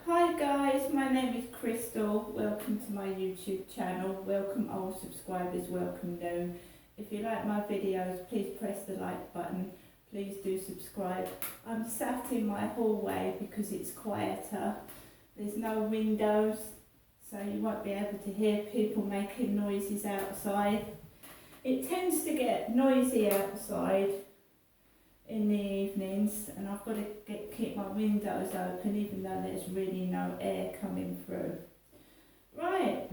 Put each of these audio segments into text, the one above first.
Hi guys, my name is Crystal. Welcome to my YouTube channel. Welcome old subscribers, welcome new. If you like my videos, please press the like button. Please do subscribe. I'm sat in my hallway because it's quieter. There's no windows, so you won't be able to hear people making noises outside. It tends to get noisy outside in the evenings, and I've got to keep my windows open even though there's really no air coming through. Right.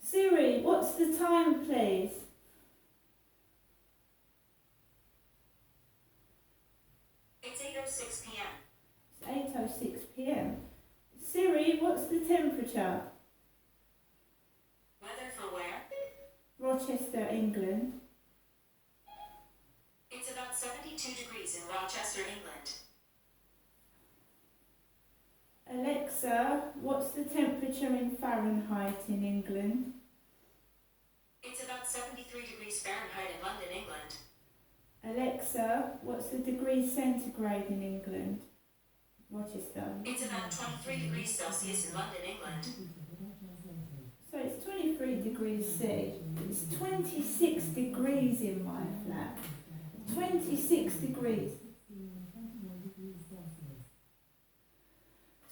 Siri, what's the time, please? It's 8:06 p.m. It's 8:06 p.m. Siri, what's the temperature? Weather for where? Rochester, England. It's about 72 degrees in Rochester, England. Alexa, what's the temperature in Fahrenheit in England? It's about 73 degrees Fahrenheit in London, England. Alexa, what's the degrees centigrade in England? Rochester. It's about 23 degrees Celsius in London, England. So it's 23 degrees C. It's 26 degrees in my flat. 26 degrees.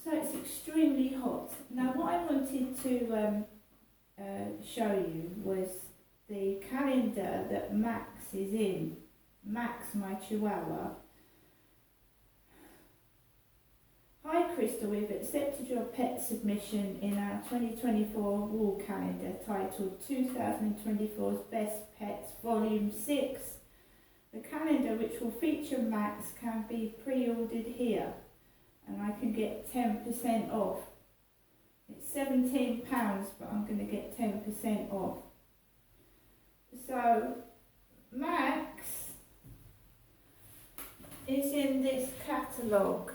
So it's extremely hot. Now what I wanted to show you was the calendar that Max is in. Max, my Chihuahua. Hi Crystal, we've accepted your pet submission in our 2024 wall calendar titled 2024's Best Pets Volume 6. The calendar, which will feature Max, can be pre-ordered here and I can get 10% off. It's £17, but I'm going to get 10% off. So Max is in this catalogue.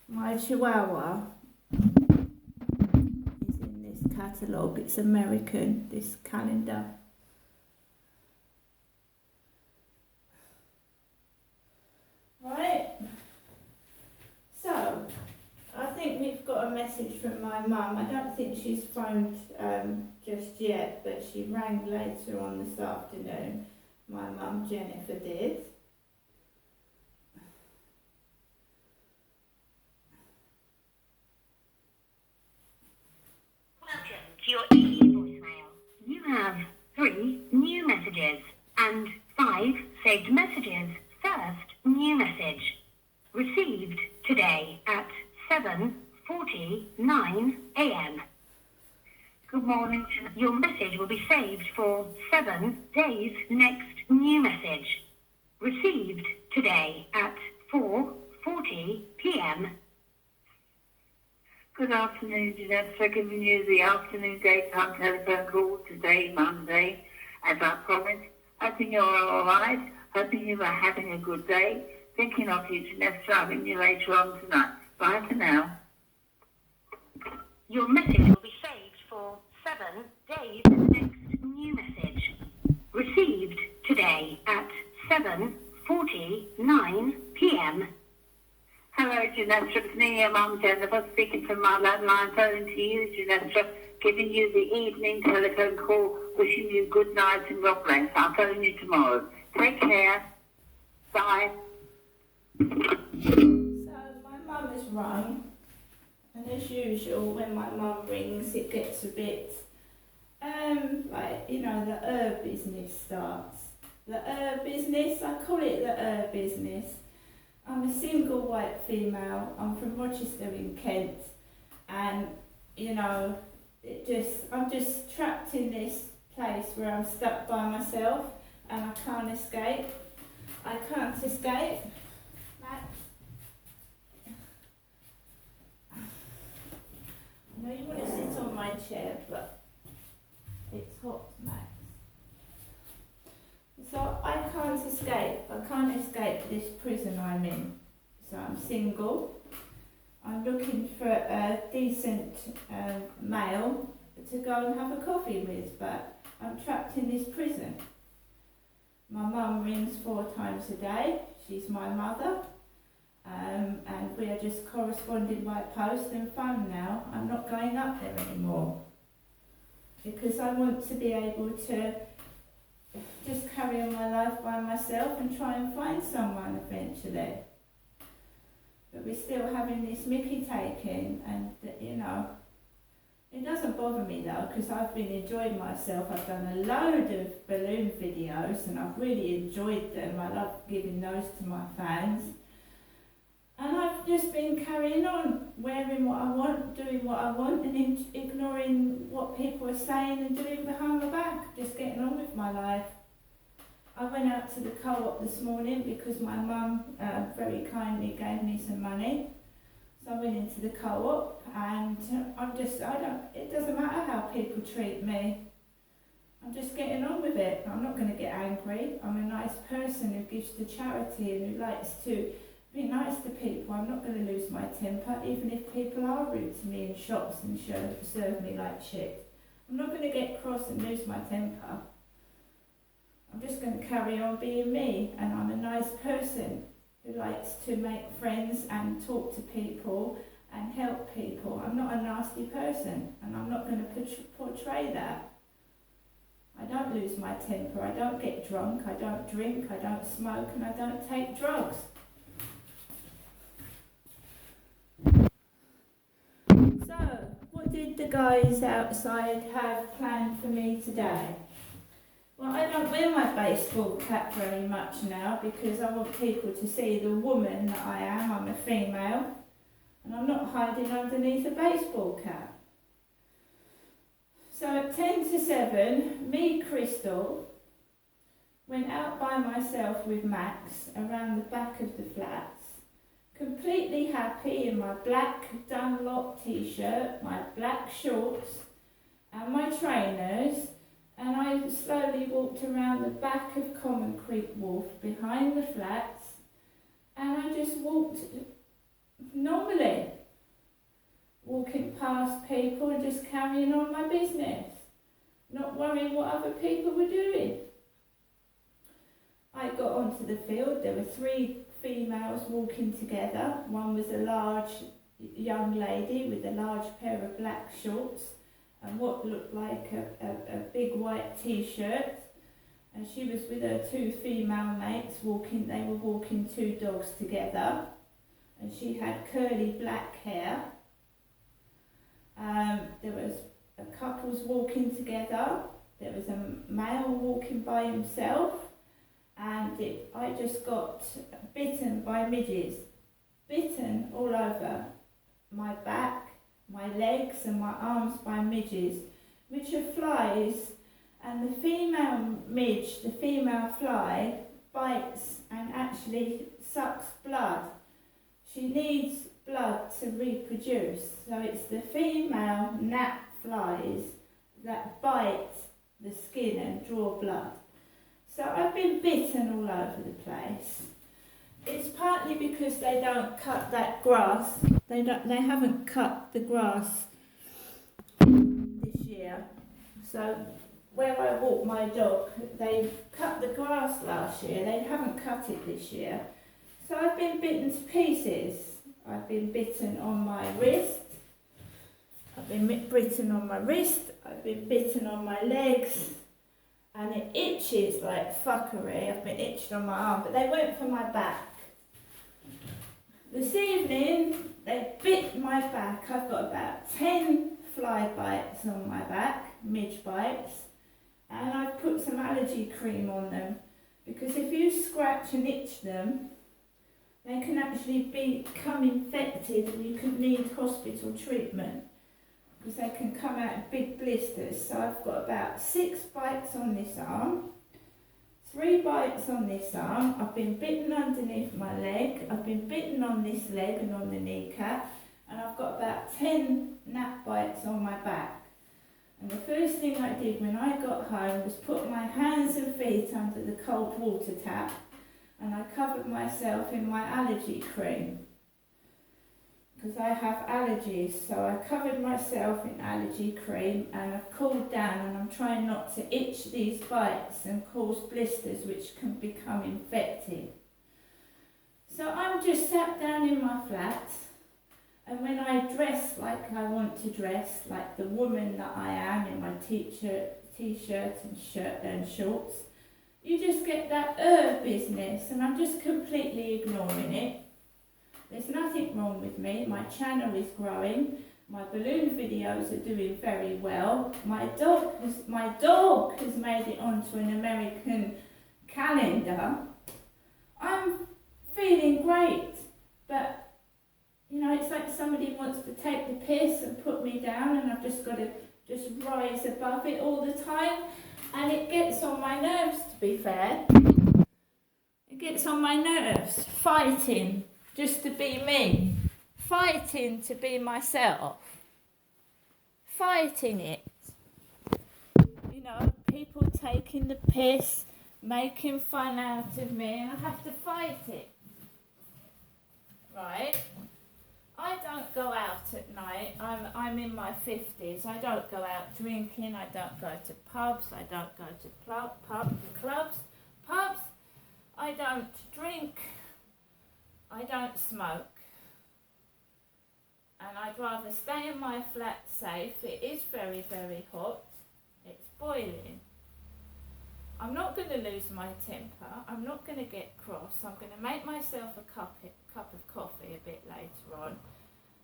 My Chihuahua is in this catalogue. It's American, this calendar. Right, so I think we've got a message from my mum. I don't think she's phoned just yet, but she rang later on this afternoon. My mum Jennifer did. Welcome to your EE voicemail. You have 3 new messages and 5 saved messages. First new message. Received today at 7:49 a.m. Good morning. Your message will be saved for 7 days. Next new message. Received today at 4:40 p.m. Good afternoon, Jeanette. So giving you the afternoon daytime telephone call today, Monday, as I promised. Hoping you're all right. Hoping you are having a good day. Thinking of you, Jeanette. Having you later on tonight. Bye for now. Your message will be saved for 7 days. Next new message. Received today at 7:49 p.m. Hello, Jeanette. It's me, your mum, Jennifer, speaking from my landline phone to you, Jeanette. Giving you the evening telephone call. Wishing you good night and God bless. I'll phone you tomorrow. Take care. Bye. So my mum has rung, and as usual when my mum rings it gets a bit like, you know, the business starts. The business, I call it the business. I'm a single white female. I'm from Rochester in Kent, and you know, I'm just trapped in this place where I'm stuck by myself and I can't escape. I can't escape. Max, I know you want to sit on my chair, but it's hot, Max. So I can't escape. I can't escape this prison I'm in. So I'm single. I'm looking for a decent male to go and have a coffee with, but I'm trapped in this prison. My mum rings 4 times a day. She's my mother. and we are just corresponding by post and phone now. I'm not going up there anymore because I want to be able to just carry on my life by myself and try and find someone eventually. But we're still having this mickey taking, and you know, it doesn't bother me though, because I've been enjoying myself. I've done a load of balloon videos and I've really enjoyed them. I love giving those to my fans. And I've just been carrying on, wearing what I want, doing what I want, and ignoring what people are saying and doing behind my back, just getting on with my life. I went out to the co-op this morning because my mum very kindly gave me some money. So I went into the co-op and it doesn't matter how people treat me. I'm just getting on with it. I'm not going to get angry. I'm a nice person who gives to charity and who likes to be nice to people. I'm not going to lose my temper, even if people are rude to me in shops and serve me like shit. I'm not going to get cross and lose my temper. I'm just going to carry on being me, and I'm a nice person who likes to make friends and talk to people and help people. I'm not a nasty person, and I'm not going to portray that. I don't lose my temper, I don't get drunk, I don't drink, I don't smoke, and I don't take drugs. So, what did the guys outside have planned for me today? Well, I don't wear my baseball cap very much now because I want people to see the woman that I am. I'm a female and I'm not hiding underneath a baseball cap. So at 10 to 7, me, Crystal, went out by myself with Max around the back of the flats, completely happy in my black Dunlop t-shirt, my black shorts and my trainers. And I slowly walked around the back of Common Creek Wharf behind the flats, and I just walked normally, walking past people and just carrying on my business, not worrying what other people were doing. I got onto the field. There were 3 females walking together. One was a large young lady with a large pair of black shorts and what looked like a big white t-shirt, and she was with her 2 female mates walking. They were walking 2 dogs together, and she had curly black hair. There was a couples walking together. There was a male walking by himself, and I just got bitten by midges, bitten all over my back, my legs and my arms by midges, which are flies, and the female midge, the female fly, bites and actually sucks blood. She needs blood to reproduce, so it's the female gnat flies that bite the skin and draw blood. So I've been bitten all over the place. It's partly because they don't cut that grass. They haven't cut the grass this year. So where I walk my dog, they cut the grass last year. They haven't cut it this year. So I've been bitten to pieces. I've been bitten on my wrist. I've been bitten on my wrist. I've been bitten on my legs. And it itches like fuckery. I've been itched on my arm, but they went for my back. This evening, they bit my back. I've got about 10 fly bites on my back, midge bites, and I've put some allergy cream on them, because if you scratch and itch them, they can actually become infected and you could need hospital treatment, because they can come out in big blisters. So I've got about 6 bites on this arm, 3 bites on this arm. I've been bitten underneath my leg. I've been bitten on this leg and on the kneecap. And I've got about 10 gnat bites on my back. And the first thing I did when I got home was put my hands and feet under the cold water tap. And I covered myself in my allergy cream, because I have allergies. So I covered myself in allergy cream and I've cooled down, and I'm trying not to itch these bites and cause blisters which can become infected. So I'm just sat down in my flat, and when I dress like I want to dress, like the woman that I am in my t-shirt and shirt and shorts, you just get that business, and I'm just completely ignoring it. There's nothing wrong with me. My channel is growing. My balloon videos are doing very well. My dog has made it onto an American calendar. I'm feeling great, but you know, it's like somebody wants to take the piss and put me down, and I've just got to just rise above it all the time, and it gets on my nerves, to be fair. It gets on my nerves, fighting just to be me, fighting to be myself, fighting it. You know, people taking the piss, making fun out of me, and I have to fight it. Right? I don't go out at night. I'm in my 50s. I don't go out drinking. I don't go to pubs. I don't go to clubs. I don't drink. I don't smoke. And I'd rather stay in my flat safe. It is very, very hot. It's boiling. I'm not going to lose my temper. I'm not going to get cross. I'm going to make myself a cup of coffee a bit later on.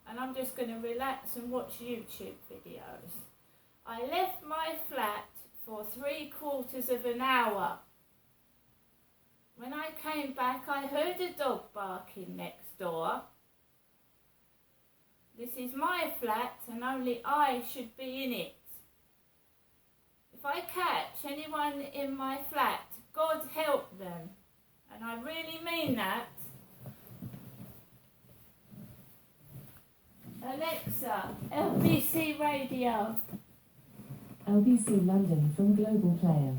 And I'm just going to relax and watch YouTube videos. I left my flat for 3/4 of an hour. When I came back, I heard a dog barking next door. This is my flat and only I should be in it. If I catch anyone in my flat, God help them. And I really mean that. Alexa, LBC Radio. LBC London from Global Player.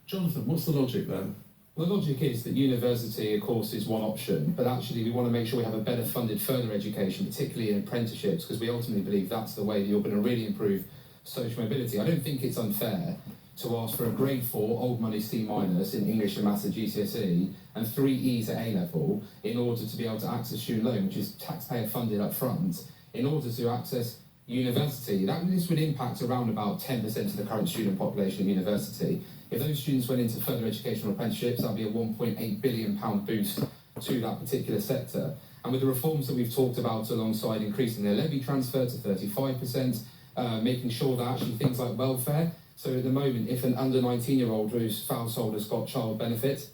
Jonathan, what's the logic then? The logic is that university, of course, is one option, but actually we want to make sure we have a better funded further education, particularly in apprenticeships, because we ultimately believe that's the way that you're going to really improve social mobility. I don't think it's unfair to ask for a grade 4 old money C- in English and Maths at GCSE and 3 E's at A-level in order to be able to access student loan, which is taxpayer funded up front, in order to access university. This would impact around about 10% of the current student population at university. If those students went into further educational apprenticeships, that'd be a £1.8 billion boost to that particular sector. And with the reforms that we've talked about alongside increasing their levy transfer to 35%, making sure that actually things like welfare, so at the moment, if an under 19-year-old whose household has got child benefit,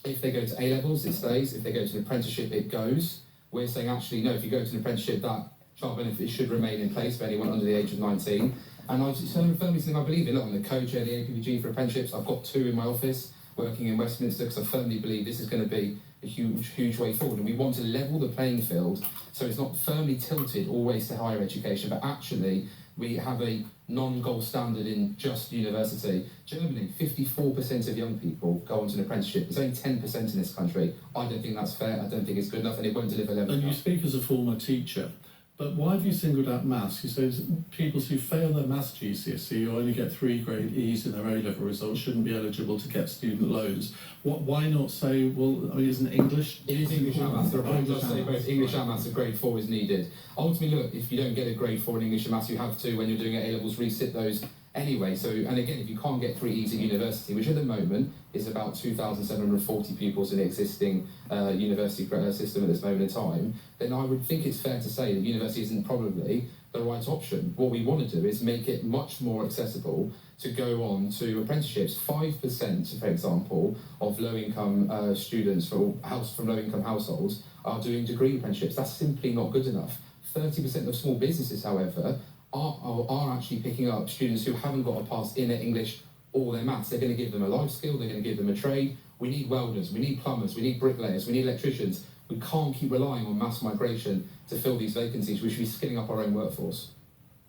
if they go to A-levels, it stays. If they go to an apprenticeship, it goes. We're saying actually, no, if you go to an apprenticeship, that child benefit should remain in place for anyone under the age of 19. And I just firmly something I believe in. Look, I'm the co-chair of the APPG for apprenticeships. I've got 2 in my office working in Westminster because I firmly believe this is going to be a huge way forward. And we want to level the playing field so it's not firmly tilted always to higher education, but actually we have a non-gold standard in just university. Germany, 54% of young people go on to an apprenticeship. There's only 10% in this country. I don't think that's fair. I don't think it's good enough, and it won't deliver level. And you speak as a former teacher, but why have you singled out maths? You say pupils who fail their maths GCSE or only get 3 grade E's in their A-level results shouldn't be eligible to get student loans. Why not say, well, I mean, isn't English? It is English and Maths. I just say both English and Maths, a grade 4 is needed. Ultimately, look, if you don't get a grade 4 in English and Maths, you have to, when you're doing A-levels, resit those anyway. So, and again, if you can't get 3 E's at university, which at the moment is about 2,740 pupils in the existing university system at this moment in time, then I would think it's fair to say that university isn't probably the right option. What we want to do is make it much more accessible to go on to apprenticeships. 5%, for example, of low-income students from low-income households are doing degree apprenticeships. That's simply not good enough. 30% of small businesses, however, are actually picking up students who haven't got to pass in their English or their maths. They're going to give them a life skill, they're going to give them a trade. We need welders, we need plumbers, we need bricklayers, we need electricians. We can't keep relying on mass migration to fill these vacancies. We should be skilling up our own workforce.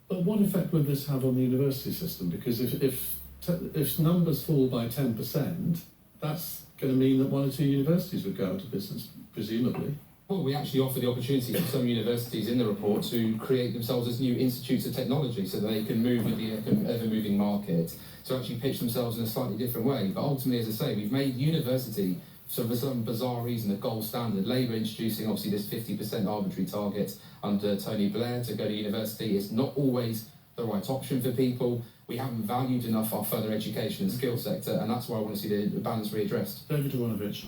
But what effect would this have on the university system? Because if numbers fall by 10%, that's going to mean that 1 or 2 universities would go out of business, presumably. Well, we actually offer the opportunity for some universities in the report to create themselves as new institutes of technology so that they can move with the ever-moving market, to actually pitch themselves in a slightly different way. But ultimately, as I say, we've made university, so for some bizarre reason, the gold standard. Labour introducing obviously this 50% arbitrary target under Tony Blair to go to university is not always the right option for people. We haven't valued enough our further education and skill sector, and that's why I want to see the balance readdressed. David Ivanovich.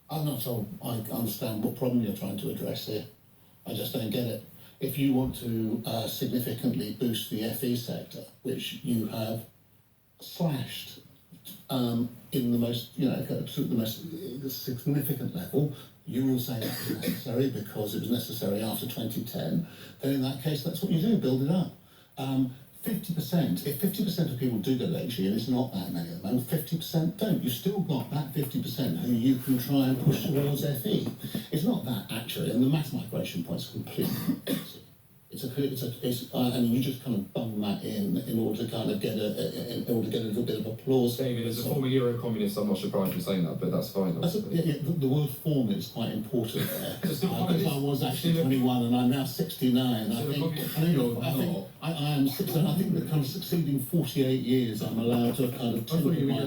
I'm not sure I understand what problem you're trying to address here. I just don't get it. If you want to significantly boost the FE sector, which you have slashed in the most, to the most significant level, you will say that was necessary because it was necessary after 2010, then in that case, that's what you do, build it up. 50%, if 50% of people do go to HE, and it's not that many at the moment, 50% don't. You've still got that 50% who you can try and push towards FE. It's not that actually, and the mass migration point's completely empty. And you just kind of bung that in order to kind of get in order to get a little bit of applause. David, as a former Euro-communist, I'm not surprised you're saying that, but that's fine. The word form is quite important there. Because I was actually 21 and I'm now 69. I am 69. I think that kind of succeeding 48 years, I'm allowed to kind of temper my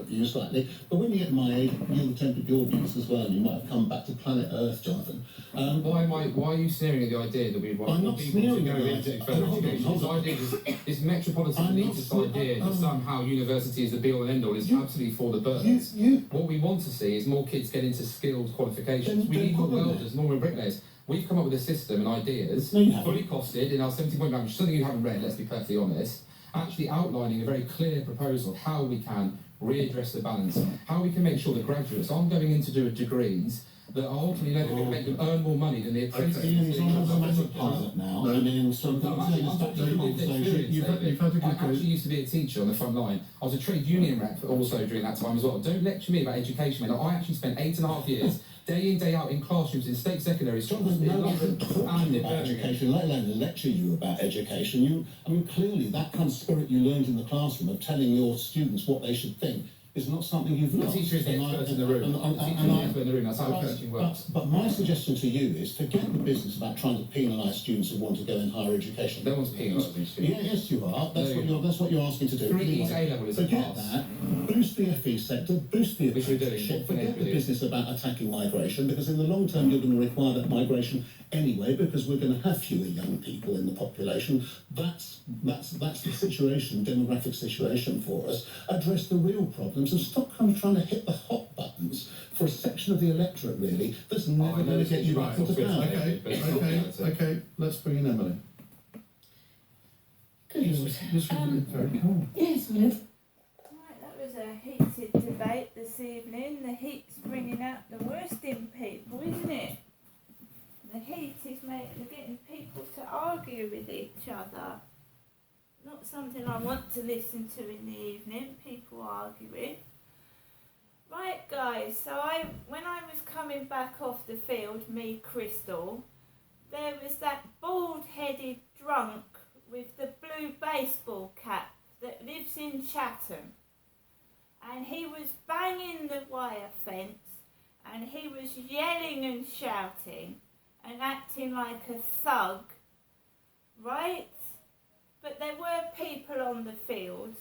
views slightly. But when you get my age, you'll have tempered your views as well. You might have come back to planet Earth, Jonathan. Why are you sneering at the idea that we want more people to go into further education? This metropolitan elitist idea that somehow university is the be-all and end-all is absolutely for the birds. What we want to see is more kids get into skilled qualifications. We need more welders, more bricklayers. We've come up with a system and ideas, fully costed in our 70-point plan, which is something you haven't read, let's be perfectly honest, actually outlining a very clear proposal of how we can readdress the balance, how we can make sure that graduates aren't going in to do degrees that are ultimately going to make them earn more money than the apprentices. It's almost a massive pilot now. I mean, I actually used to be a teacher on the front line. I was a trade union rep also during that time as well. Don't lecture me about education, man. I actually spent 8.5 years day in, day out in classrooms in state secondary schools in London and in Birmingham. Education, let alone lecture you about education. Clearly that kind of spirit you learned in the classroom of telling your students what they should think is not something you've lost. The teacher is the expert in the room. That's how question works. But my suggestion to you is forget the business about trying to penalise students who want to go in higher education. No one's penalising students. Yes, you are. That's what you're asking to do. 3 A-level is a forget pass. that. Boost the FE sector. Boost the apprenticeship. Forget the business about attacking migration, because in the long term you're going to require that migration anyway, because we're going to have fewer young people in the population. That's the situation, demographic situation for us. Address the real problems and stop kind of trying to hit the hot buttons for a section of the electorate, really, that's never going to get you right into power. Okay, let's bring in Emily. This was very calm. Yes, Liv. Right, that was a heated debate this evening. The heat's bringing out the worst in people, isn't it? The heat is getting people to argue with each other. Not something I want to listen to in the evening, people arguing. Right guys, so when I was coming back off the field, me, Crystal, there was that bald-headed drunk with the blue baseball cap that lives in Chatham. And he was banging the wire fence and he was yelling and shouting and acting like a thug, right? But there were people on the field,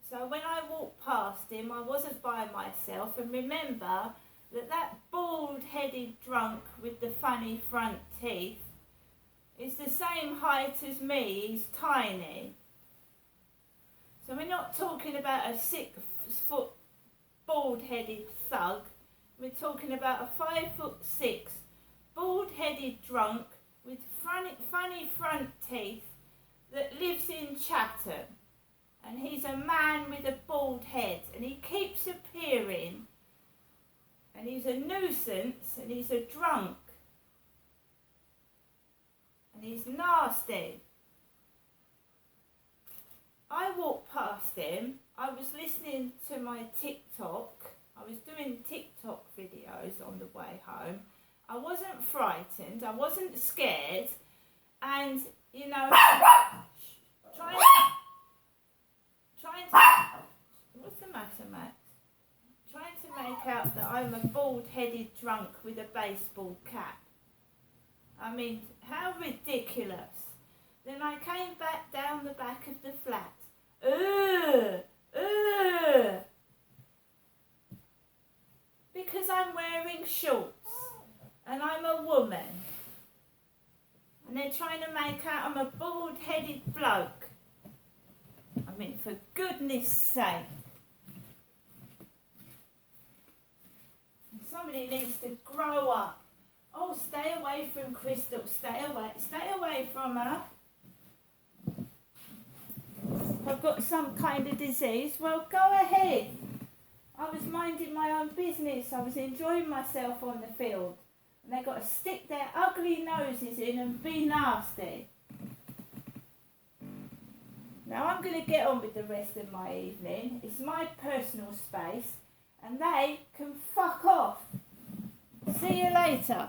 so when I walked past him, I wasn't by myself. And remember that bald-headed drunk with the funny front teeth is the same height as me. He's tiny. So we're not talking about a 6-foot bald-headed thug. We're talking about a 5'6" bald-headed drunk with funny front teeth that lives in Chatham, and he's a man with a bald head, and he keeps appearing, and he's a nuisance, and he's a drunk, and he's nasty. I walked past him, I was listening to my TikTok, I was doing TikTok videos on the way home. I wasn't frightened, I wasn't scared, and trying to, what's the matter, Max? Trying to make out that I'm a bald-headed drunk with a baseball cap. I mean, how ridiculous. Then I came back down the back of the flat. Because I'm wearing shorts and I'm a woman. And they're trying to make out I'm a bald-headed bloke. I mean, for goodness sake. Somebody needs to grow up. Oh, stay away from Crystal. Stay away from her. I've got some kind of disease. Well, go ahead. I was minding my own business. I was enjoying myself on the field. And they've got to stick their ugly noses in and be nasty. Now I'm going to get on with the rest of my evening. It's my personal space. And they can fuck off. See you later.